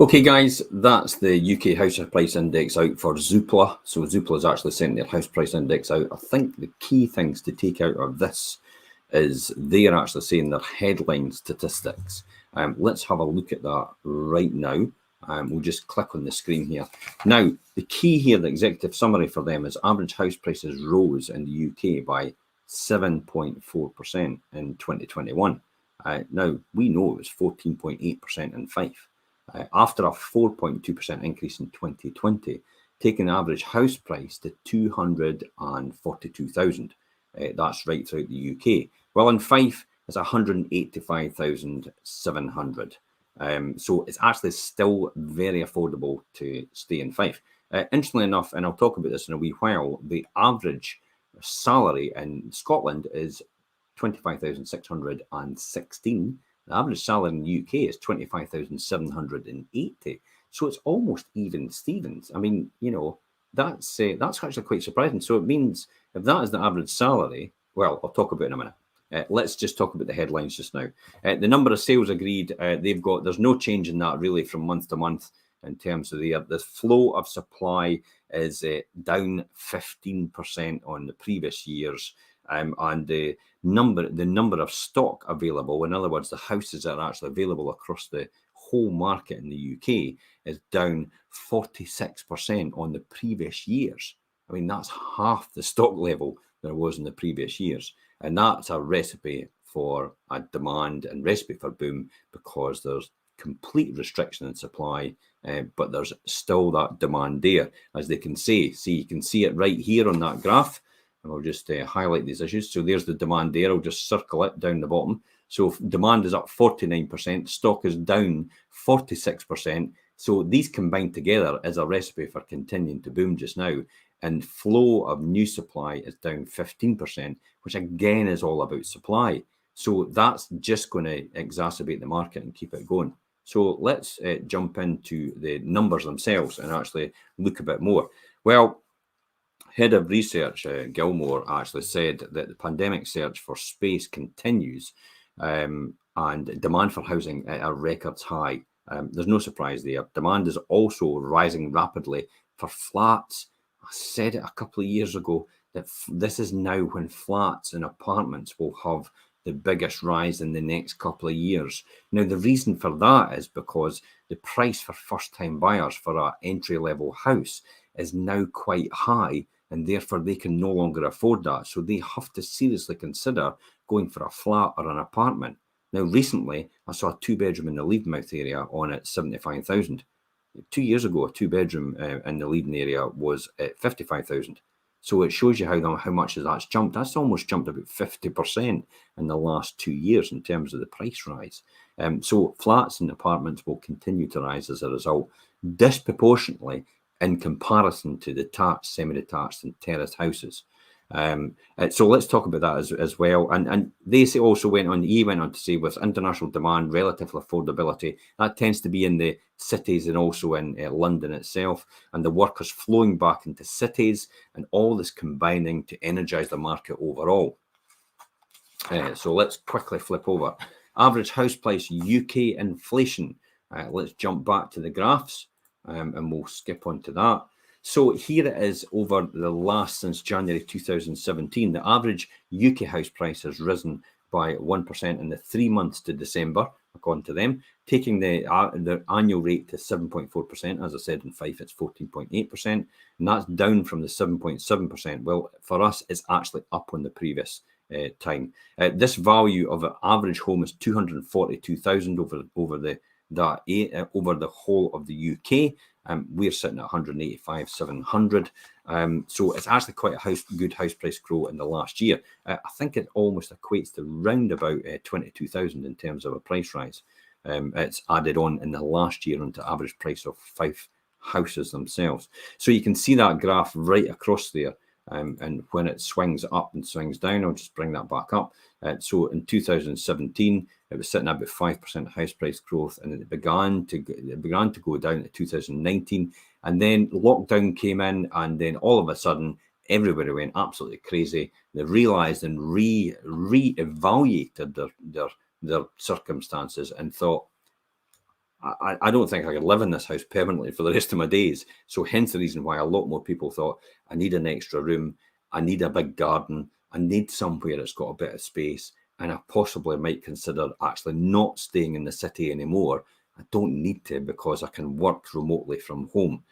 Okay, guys, that's the UK House Price Index out for Zoopla. So Zoopla has actually sent their house price index out. I think the key things to take out of this is they are actually saying their headline statistics. Let's have a look at that right now. We'll just click on the screen here. Now, the key here, the executive summary for them is average house prices rose in the UK by 7.4% in 2021. Now, we know it was 14.8% in Fife. After a 4.2% increase in 2020, taking the average house price to 242,000. That's right throughout the UK. Well, in Fife, it's 185,700. So it's actually still very affordable to stay in Fife. Interestingly enough, and I'll talk about this in a wee while, the average salary in Scotland is 25,616. The average salary in the UK is 25,780. So it's almost even Stevens. I mean, you know, that's actually quite surprising. So it means if that is the average salary, well, I'll talk about it in a minute. Let's just talk about the headlines just now. The number of sales agreed, there's no change in that really from month to month in terms of the flow of supply is down 15% on the previous years. And the number of stock available, in other words, the houses that are actually available across the whole market in the UK, is down 46% on the previous years. I mean, that's half the stock level there was in the previous years. And that's a recipe for a demand and recipe for boom, because there's complete restriction in supply, but there's still that demand there, as they can say. See, you can see it right here on that graph. And I'll just highlight these issues. So there's the demand there. I'll just circle it down the bottom. So demand is up 49%, stock is down 46%. So these combined together is a recipe for continuing to boom just now. And flow of new supply is down 15%, which again is all about supply. So that's just going to exacerbate the market and keep it going. So let's jump into the numbers themselves and actually look a bit more. Well, Head of Research, Gilmore, actually said that the pandemic search for space continues and demand for housing at a record high. There's no surprise there. Demand is also rising rapidly for flats. I said it a couple of years ago that this is now when flats and apartments will have the biggest rise in the next couple of years. Now, the reason for that is because the price for first-time buyers for an entry-level house is now quite high, and therefore they can no longer afford that. So they have to seriously consider going for a flat or an apartment. Now, recently, I saw a two-bedroom in the Leedmouth area on at 75,000. 2 years ago, a two-bedroom in the Leiden area was at 55,000. So it shows you how much that's jumped. That's almost jumped about 50% in the last 2 years in terms of the price rise. So flats and apartments will continue to rise as a result, disproportionately in comparison to detached, semi-detached and terraced houses. So let's talk about that as well. And they also went on to say, with international demand, relative affordability, that tends to be in the cities and also in London itself, and the workers flowing back into cities, and all this combining to energize the market overall. So let's quickly flip over. Average house price UK inflation. Let's jump back to the graphs. And we'll skip on to that. So here it is over the since January 2017. The average UK house price has risen by 1% in the 3 months to December, according to them, taking the annual rate to 7.4%. As I said, in Fife, it's 14.8%, and that's down from the 7.7%. Well, for us, it's actually up on the previous time. This value of an average home is 242,000 over the whole of the UK. We're sitting at 185,700. So it's actually quite a good house price growth in the last year. I think it almost equates to round about 22,000 in terms of a price rise. It's added on in the last year onto average price of 5 houses themselves. So you can see that graph right across there. And when it swings up and swings down, I'll just bring that back up. So in 2017, it was sitting at about 5% house price growth, and it began to go down to 2019. And then lockdown came in, and then all of a sudden, everybody went absolutely crazy. They realised and re-evaluated their circumstances and thought, I don't think I could live in this house permanently for the rest of my days. So hence the reason why a lot more people thought, I need an extra room, I need a big garden, I need somewhere that's got a bit of space, and I possibly might consider actually not staying in the city anymore. I don't need to because I can work remotely from home.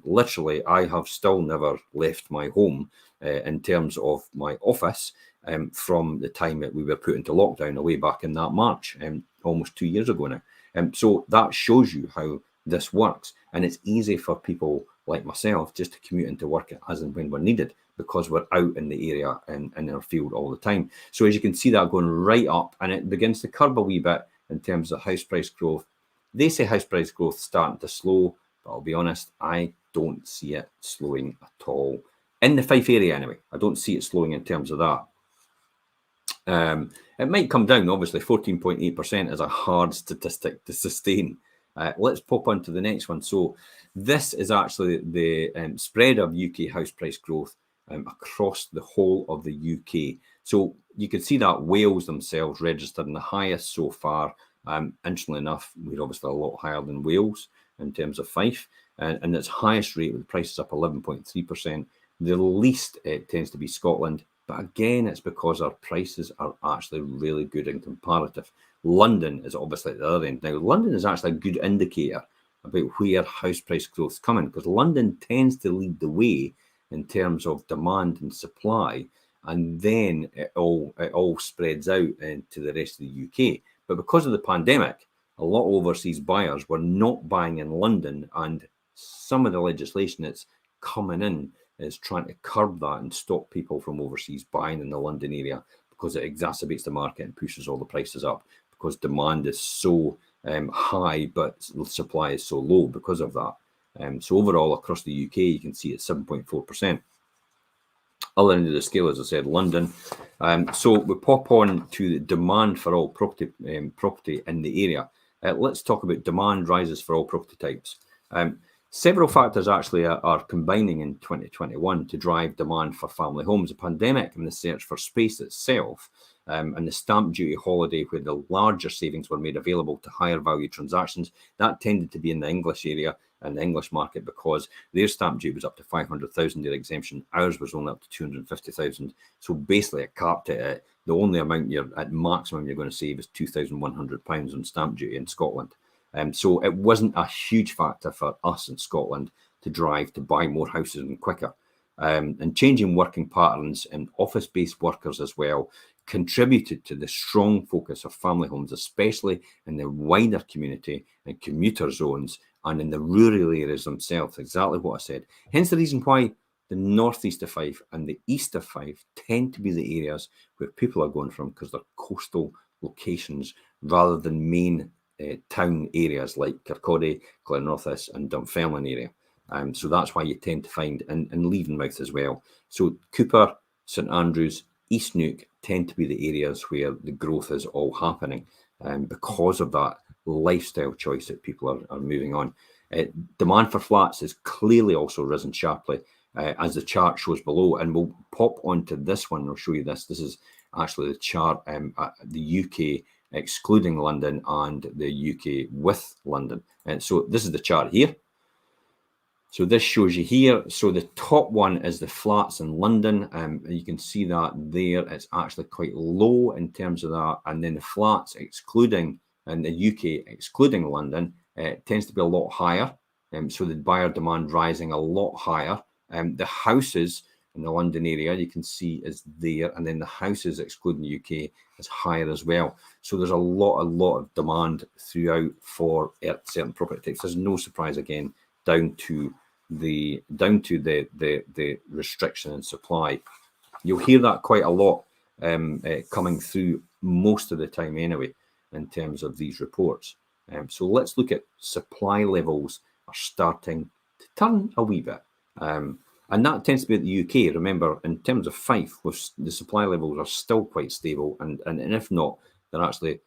Literally, I have still never left my home in terms of my office from the time that we were put into lockdown away back in that March, almost 2 years ago now. So that shows you how this works. And it's easy for people like myself just to commute into work as and when we're needed because we're out in the area and in our field all the time. So as you can see that going right up, and it begins to curb a wee bit in terms of house price growth. They say house price growth starting to slow, but I'll be honest, I don't see it slowing at all. In the Fife area anyway, I don't see it slowing in terms of that. It might come down, obviously. 14.8% is a hard statistic to sustain. Let's pop on to the next one. So this is actually the spread of UK house price growth across the whole of the UK. So you can see that Wales themselves registered the highest so far. Interestingly enough, we're obviously a lot higher than Wales in terms of Fife, and its highest rate with the prices up 11.3%. The least it tends to be Scotland. But again, it's because our prices are actually really good and comparative. London is obviously at the other end. Now, London is actually a good indicator about where house price growth is coming because London tends to lead the way in terms of demand and supply, and then it all spreads out into the rest of the UK. But because of the pandemic, a lot of overseas buyers were not buying in London, and some of the legislation that's coming in is trying to curb that and stop people from overseas buying in the London area because it exacerbates the market and pushes all the prices up because demand is so high, but supply is so low because of that. So overall, across the UK, you can see it's 7.4%. Other end of the scale, as I said, London. So we pop on to the demand for all property in the area. Let's talk about demand rises for all property types. Several factors actually are combining in 2021 to drive demand for family homes. The pandemic and the search for space itself, and the stamp duty holiday where the larger savings were made available to higher value transactions, that tended to be in the English area and the English market because their stamp duty was up to 500,000, their exemption. Ours was only up to 250,000. So basically it capped it at the only amount at maximum you're going to save is £2,100 on stamp duty in Scotland. So it wasn't a huge factor for us in Scotland to drive to buy more houses and quicker. And changing working patterns and office-based workers as well contributed to the strong focus of family homes, especially in the wider community and commuter zones and in the rural areas themselves. Exactly what I said. Hence the reason why the northeast of Fife and the east of Fife tend to be the areas where people are going from because they're coastal locations rather than main town areas like Kirkcaldy, Glenrothes and Dunfermline area. So that's why you tend to find, and Leavenmouth as well. So Cooper, St Andrews, East Neuk tend to be the areas where the growth is all happening because of that lifestyle choice that people are moving on. Demand for flats has clearly also risen sharply as the chart shows below. And we'll pop onto this one. I'll show you this. This is actually the chart the UK excluding London and the UK with London. And so this is the chart here. So this shows you here. So the top one is the flats in London. You can see that there. It's actually quite low in terms of that. And then the flats excluding in the UK excluding London tends to be a lot higher. So the buyer demand rising a lot higher. The houses in the London area you can see is there, and then the houses excluding the UK is higher as well. So there's a lot of demand throughout for certain property types. There's no surprise again down to the restriction in supply. You'll hear that quite a lot coming through most of the time anyway in terms of these reports. So let's look at supply levels are starting to turn a wee bit. And that tends to be at the UK. Remember, in terms of Fife, the supply levels are still quite stable, and if not, they're actually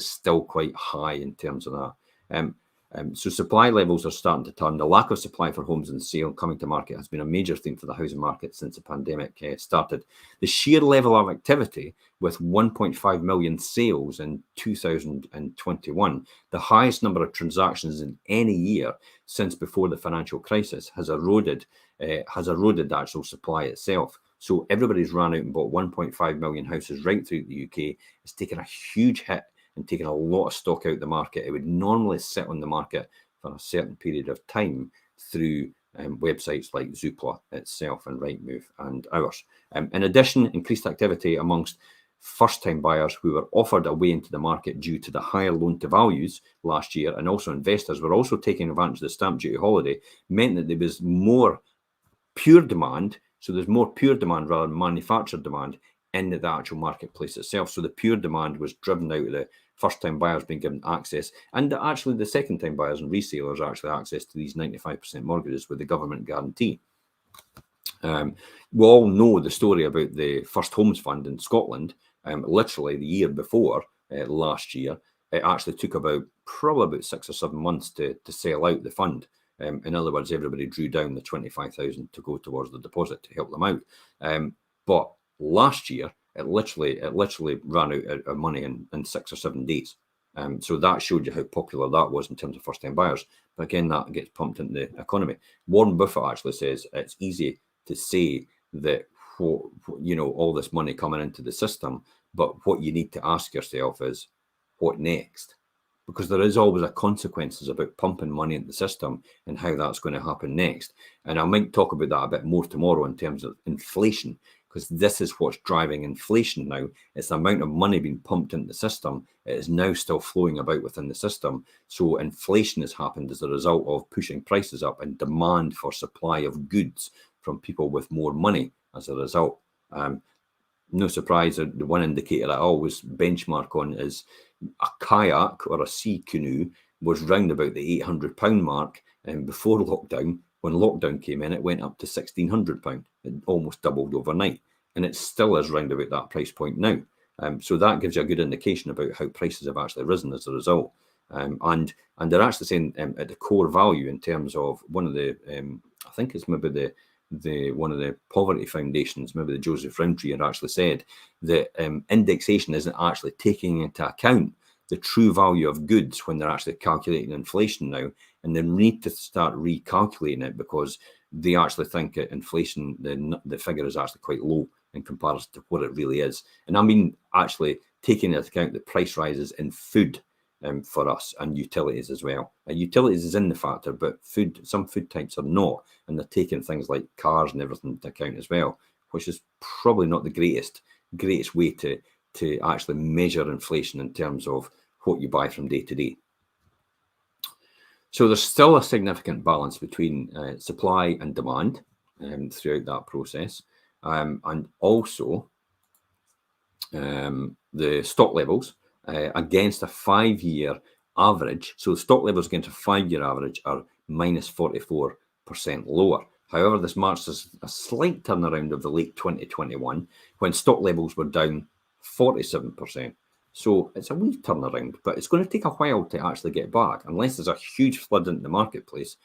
still quite high in terms of that. So supply levels are starting to turn. The lack of supply for homes and sale coming to market has been a major theme for the housing market since the pandemic started. The sheer level of activity with 1.5 million sales in 2021, the highest number of transactions in any year since before the financial crisis, has eroded the actual supply itself. So everybody's ran out and bought 1.5 million houses right through the UK. It's taken a huge hit and taken a lot of stock out the market. It would normally sit on the market for a certain period of time through websites like Zoopla itself and Rightmove and ours. In addition, increased activity amongst first-time buyers who were offered a way into the market due to the higher loan-to-values last year, and also investors were also taking advantage of the stamp duty holiday, meant that there was more pure demand. So there's more pure demand rather than manufactured demand in the actual marketplace itself. So the pure demand was driven out of the first-time buyers being given access, and actually the second-time buyers and resellers actually access to these 95% mortgages with the government guarantee. We all know the story about the First Homes Fund in Scotland. Literally the year before, last year, it actually took probably about 6 or 7 months to sell out the fund. In other words, everybody drew down the 25,000 to go towards the deposit to help them out. But last year, it literally ran out of money in 6 or 7 days. So that showed you how popular that was in terms of first-time buyers. But again, that gets pumped into the economy. Warren Buffett actually says it's easy to say that all this money coming into the system, but what you need to ask yourself is, what next? Because there is always a consequences about pumping money into the system and how that's going to happen next. And I might talk about that a bit more tomorrow in terms of inflation, because this is what's driving inflation now. It's the amount of money being pumped into the system. It is now still flowing about within the system. So inflation has happened as a result of pushing prices up and demand for supply of goods from people with more money as a result. No surprise that the one indicator I always benchmark on is a kayak or a sea canoe was round about the £800 mark before lockdown. When lockdown came in, it went up to £1,600. It almost doubled overnight, and it still is round about that price point now. So that gives you a good indication about how prices have actually risen as a result. And they're actually saying at the core value in terms of one of the, I think it's maybe one of the poverty foundations, maybe the Joseph Rowntree, had actually said that indexation isn't actually taking into account the true value of goods when they're actually calculating inflation now, and they need to start recalculating it because they actually think that inflation, the figure is actually quite low in comparison to what it really is. And I mean actually taking into account the price rises in food for us, and utilities as well. Utilities is in the factor, but some food types are not, and they're taking things like cars and everything into account as well, which is probably not the greatest way to actually measure inflation in terms of what you buy from day to day. So there's still a significant balance between supply and demand throughout that process, and also the stock levels against a 5-year average. So the stock levels against a 5-year average are minus 44% lower. However, this marks a slight turnaround of the late 2021 when stock levels were down 47%. So it's a wee turnaround, but it's going to take a while to actually get back, unless there's a huge flood into the marketplace,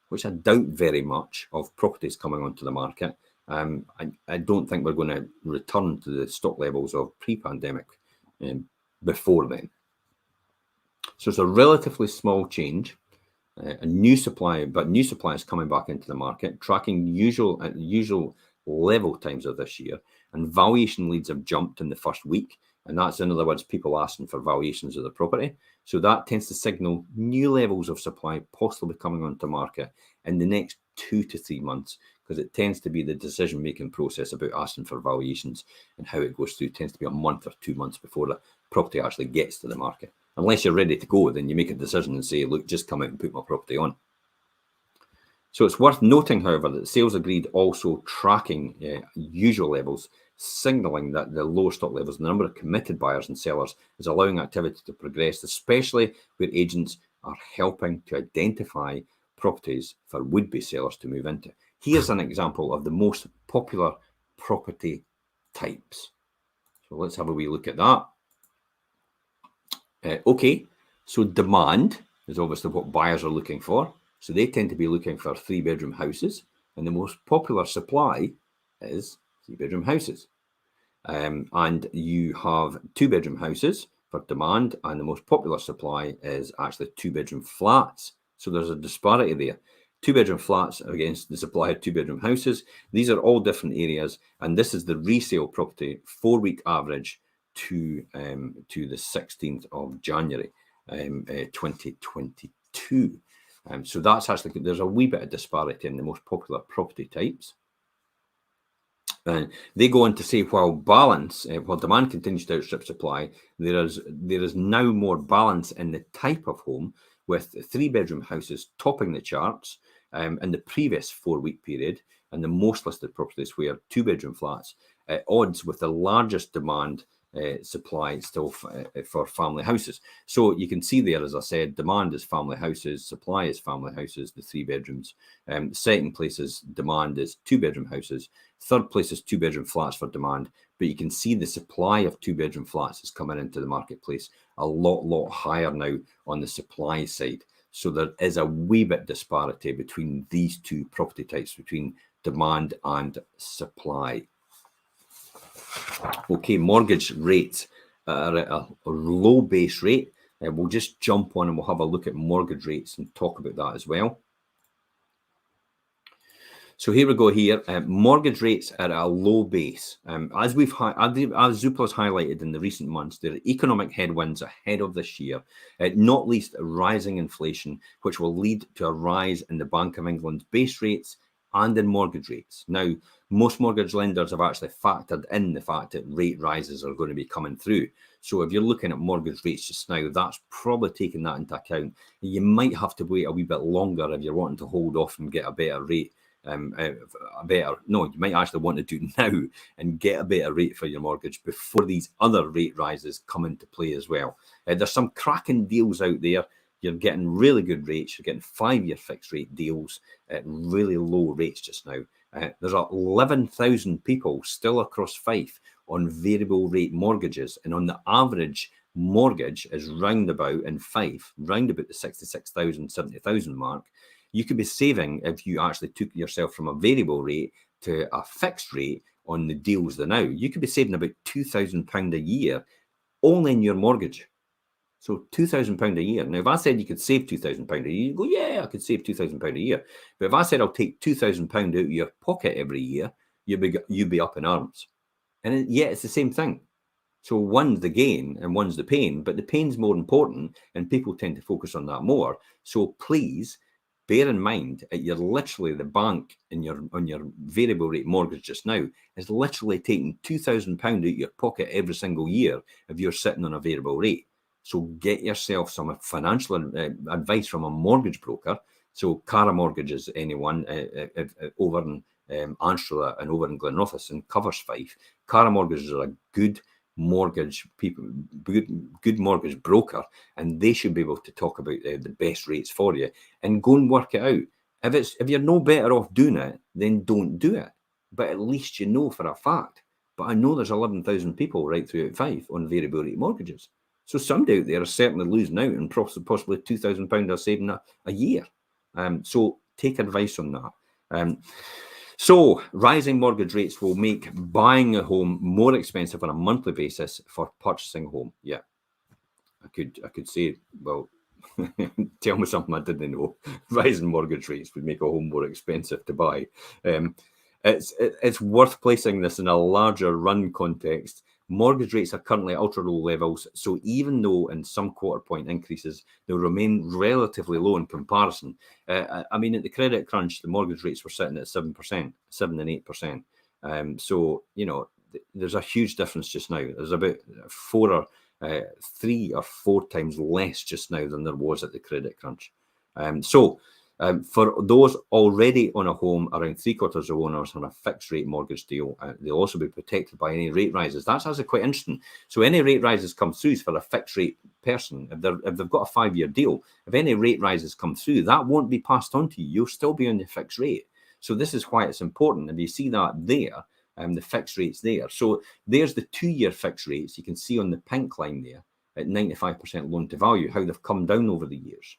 which I doubt very much, of properties coming onto the market. I don't think we're going to return to the stock levels of pre-pandemic before then. So it's a relatively small change, a new supply, but new supply is coming back into the market, tracking usual level times of this year, and valuation leads have jumped in the first week, and that's, in other words, people asking for valuations of the property. So that tends to signal new levels of supply possibly coming onto market in the next 2 to 3 months, because it tends to be the decision-making process about asking for valuations and how it goes through tends to be a month or 2 months before the property actually gets to the market. Unless you're ready to go, then you make a decision and say, look, just come out and put my property on. So it's worth noting, however, that sales agreed also tracking usual levels, signalling that the lower stock levels, the number of committed buyers and sellers, is allowing activity to progress, especially where agents are helping to identify properties for would-be sellers to move into. Here's an example of the most popular property types. So let's have a wee look at that. Okay, so demand is obviously what buyers are looking for. So they tend to be looking for 3-bedroom houses, and the most popular supply is 3-bedroom houses. And you have 2-bedroom houses for demand, and the most popular supply is actually 2-bedroom flats. So there's a disparity there. 2-bedroom flats against the supply of 2-bedroom houses. These are all different areas, and this is the resale property 4-week average to the 16th of January 2022. So that's actually, there's a wee bit of disparity in the most popular property types. And they go on to say, while demand continues to outstrip supply, there is now more balance in the type of home, with 3-bedroom houses topping the charts in the previous 4-week period, and the most listed properties were 2-bedroom flats, odds with the largest demand supply still for family houses. So you can see there, as I said, demand is family houses, supply is family houses, the 3 bedrooms. Second place is demand is 2-bedroom houses. Third place is 2-bedroom flats for demand. But you can see the supply of 2-bedroom flats is coming into the marketplace a lot higher now on the supply side. So there is a wee bit disparity between these two property types, between demand and supply. Okay, mortgage rates are at a low base rate. We'll just jump on and we'll have a look at mortgage rates and talk about that as well. So here we go here. Mortgage rates are at a low base. As Zoopla has highlighted in the recent months, there are economic headwinds ahead of this year, not least rising inflation, which will lead to a rise in the Bank of England's base rates and in mortgage rates. Now, most mortgage lenders have actually factored in the fact that rate rises are going to be coming through. So if you're looking at mortgage rates just now, that's probably taking that into account. You might have to wait a wee bit longer if you're wanting to hold off and get a better rate. You might actually want to do now and get a better rate for your mortgage before these other rate rises come into play as well. There's some cracking deals out there. You're getting really good rates. You're getting 5-year fixed rate deals at really low rates just now. There's 11,000 people still across Fife on variable rate mortgages, and on the average mortgage is roundabout in Fife, roundabout the 66,000, 70,000 mark. You could be saving, if you actually took yourself from a variable rate to a fixed rate on the deals now, you could be saving about £2,000 a year only in your mortgage. So £2,000 a year. Now, if I said you could save £2,000 a year, you go, yeah, I could save £2,000 a year. But if I said I'll take £2,000 out of your pocket every year, you'd be up in arms. And yet it's the same thing. So one's the gain and one's the pain, but the pain's more important, and people tend to focus on that more. So please bear in mind that you're literally, the bank on your variable rate mortgage just now is literally taking £2,000 out of your pocket every single year if you're sitting on a variable rate. So get yourself some financial advice from a mortgage broker. So Cara Mortgages, anyone over in Anstruther and over in Glenrothes and covers Fife. Cara Mortgages are a good mortgage broker, and they should be able to talk about the best rates for you and go and work it out. If you're no better off doing it, then don't do it. But at least you know for a fact. But I know there's 11,000 people right throughout Fife on variable rate mortgages. So somebody out there is certainly losing out and possibly £2,000 are saving a year. So take advice on that. So rising mortgage rates will make buying a home more expensive on a monthly basis for purchasing a home. Yeah, I could say, well, tell me something I didn't know. Rising mortgage rates would make a home more expensive to buy. It's worth placing this in a larger run context. Mortgage rates are currently at ultra low levels, so even though in some quarter point increases, they'll remain relatively low in comparison. I mean, at the credit crunch, the mortgage rates were sitting at 7%, 7 and 8%. So, you know, there's a huge difference just now. There's about 3 or 4 times less just now than there was at the credit crunch. For those already on a home, around 3/4 of owners on a fixed rate mortgage deal, they'll also be protected by any rate rises. That's actually quite interesting. So any rate rises come through for a fixed rate person, if they've got a 5-year deal, if any rate rises come through, that won't be passed on to you. You'll still be on the fixed rate. So this is why it's important. If you see that there, the fixed rates there. So there's the 2-year fixed rates. You can see on the pink line there at 95% loan to value, how they've come down over the years.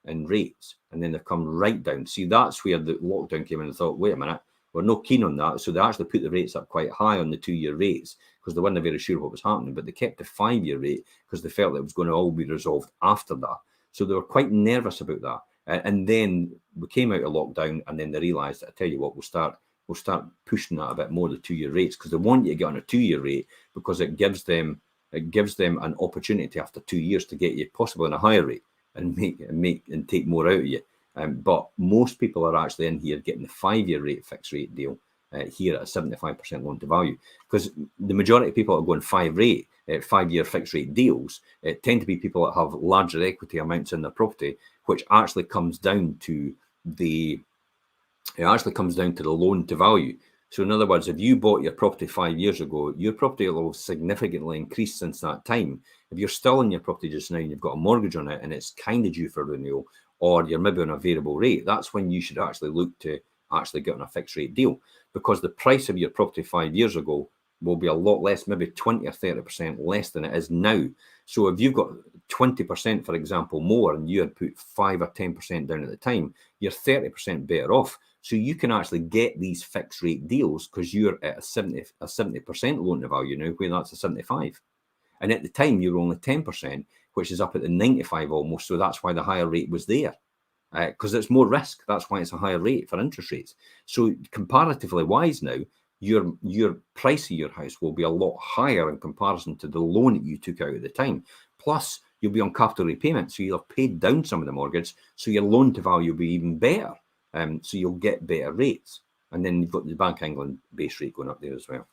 in rates, and then they've come right down. See, that's where the lockdown came in and thought, wait a minute, we're not keen on that. So they actually put the rates up quite high on the 2-year rates because they weren't very sure what was happening, but they kept the 5-year rate because they felt that it was going to all be resolved after that. So they were quite nervous about that. And then we came out of lockdown, and then they realised that, I tell you what, we'll start pushing that a bit more, the 2-year rates, because they want you to get on a 2-year rate because it gives them an opportunity after 2 years to get you possibly on a higher rate and make and take more out of you. But most people are actually in here getting the 5-year rate fixed rate deal here at a 75% loan to value, because the majority of people are going 5-year fixed rate deals tend to be people that have larger equity amounts in their property, which actually comes down to the loan to value. So in other words, if you bought your property 5 years ago, your property will have significantly increased since that time. If you're still in your property just now and you've got a mortgage on it and it's kind of due for renewal, or you're maybe on a variable rate, that's when you should actually look to actually get on a fixed rate deal, because the price of your property 5 years ago will be a lot less, maybe 20 or 30% less than it is now. So if you've got 20%, for example, more, and you had put 5 or 10% down at the time, you're 30% better off. So you can actually get these fixed rate deals because you're at a 70% loan to value now, where that's a 75. And at the time, you were only 10%, which is up at the 95 almost. So that's why the higher rate was there, because it's more risk. That's why it's a higher rate for interest rates. So comparatively wise now, your price of your house will be a lot higher in comparison to the loan that you took out at the time. Plus, you'll be on capital repayment, so you'll have paid down some of the mortgage, so your loan to value will be even better. So you'll get better rates. And then you've got the Bank of England base rate going up there as well.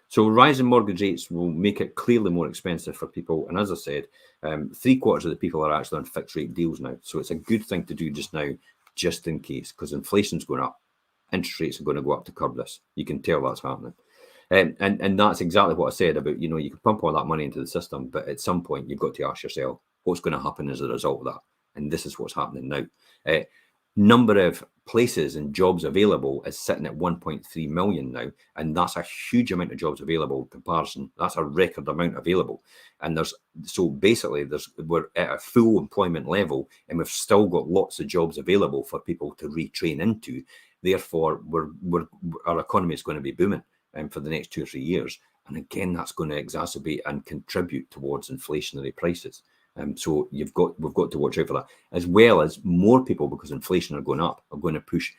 So rising mortgage rates will make it clearly more expensive for people. And as I said, 3/4 of the people are actually on fixed rate deals now. So it's a good thing to do just now, just in case, because inflation's going up. Interest rates are going to go up to curb this. You can tell that's happening. And that's exactly what I said about, you can pump all that money into the system, but at some point you've got to ask yourself what's going to happen as a result of that. And this is what's happening now. Number of places and jobs available is sitting at 1.3 million now, and that's a huge amount of jobs available in comparison. That's a record amount available. And we're at a full employment level, and we've still got lots of jobs available for people to retrain into. Therefore, our economy is going to be booming for the next 2 or 3 years. And again, that's going to exacerbate and contribute towards inflationary prices. So we've got to watch out for that, as well as more people, because inflation are going up, are going to push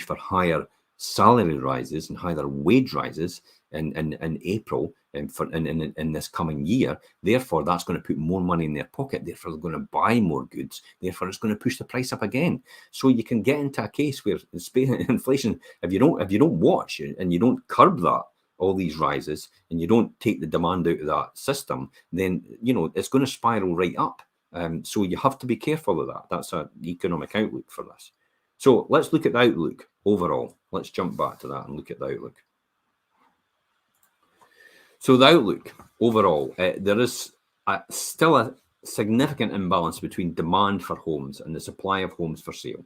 for higher salary rises and higher wage rises in April in this coming year. Therefore, that's going to put more money in their pocket. Therefore, they're going to buy more goods. Therefore, it's going to push the price up again. So you can get into a case where inflation, if you don't watch and you don't curb that, all these rises, and you don't take the demand out of that system, then it's going to spiral right up. So you have to be careful of that. That's an economic outlook for this. So let's look at the outlook overall. Let's jump back to that and look at the outlook. So the outlook overall, there is still a significant imbalance between demand for homes and the supply of homes for sale,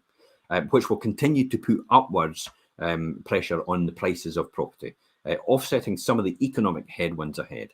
which will continue to put upwards pressure on the prices of property, offsetting some of the economic headwinds ahead.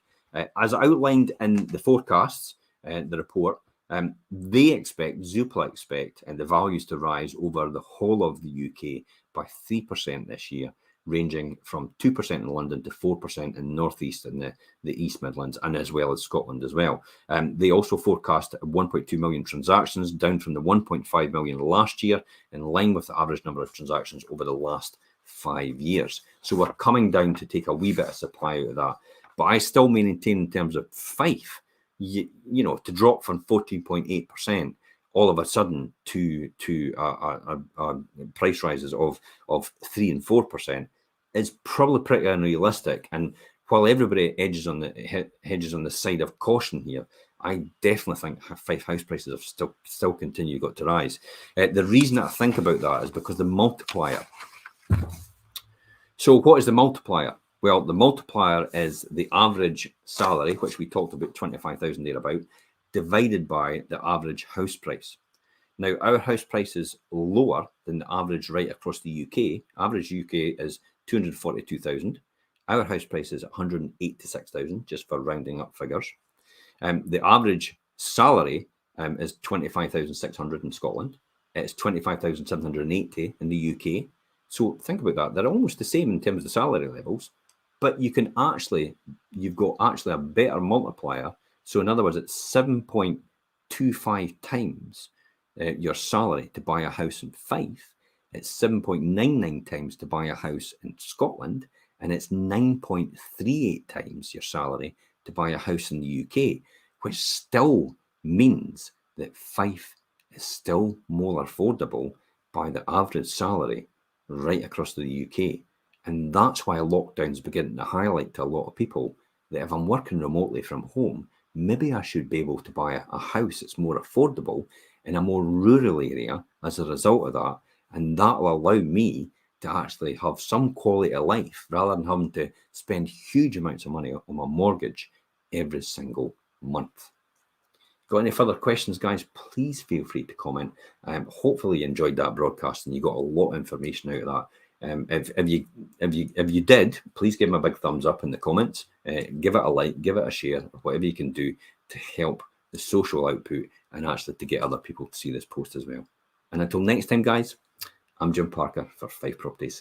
As outlined in the forecasts, the report, Zoopla expect the values to rise over the whole of the UK by 3% this year, ranging from 2% in London to 4% in North East and the East Midlands, and as well as Scotland as well. They also forecast 1.2 million transactions, down from the 1.5 million last year, in line with the average number of transactions over the last 5 years. So we're coming down to take a wee bit of supply out of that. But I still maintain, in terms of Fife, to drop from 14.8% all of a sudden to price rises of 3 and 4% is probably pretty unrealistic. And while everybody hedges on the side of caution here, I definitely think Fife house prices have still got to rise. The reason I think about that is because the multiplier. So what is the multiplier? Well, the multiplier is the average salary, which we talked about 25,000 thereabout, divided by the average house price. Now, our house price is lower than the average right across the UK. Average UK is 242,000. Our house price is 186,000, just for rounding up figures. The average salary is 25,600 in Scotland. It's 25,780 in the UK. So think about that. They're almost the same in terms of salary levels, but you've got actually a better multiplier. So in other words, it's 7.25 times your salary to buy a house in Fife. It's 7.99 times to buy a house in Scotland, and it's 9.38 times your salary to buy a house in the UK, which still means that Fife is still more affordable by the average salary right across the UK. And that's why lockdown's beginning to highlight to a lot of people that if I'm working remotely from home, maybe I should be able to buy a house that's more affordable in a more rural area as a result of that. And that will allow me to actually have some quality of life rather than having to spend huge amounts of money on my mortgage every single month. Got any further questions, guys? Please feel free to comment. Hopefully you enjoyed that broadcast and you got a lot of information out of that. If you did, please give me a big thumbs up in the comments. Give it a like, give it a share, whatever you can do to help the social output and actually to get other people to see this post as well. And until next time, guys, I'm Jim Parker for Fife Properties.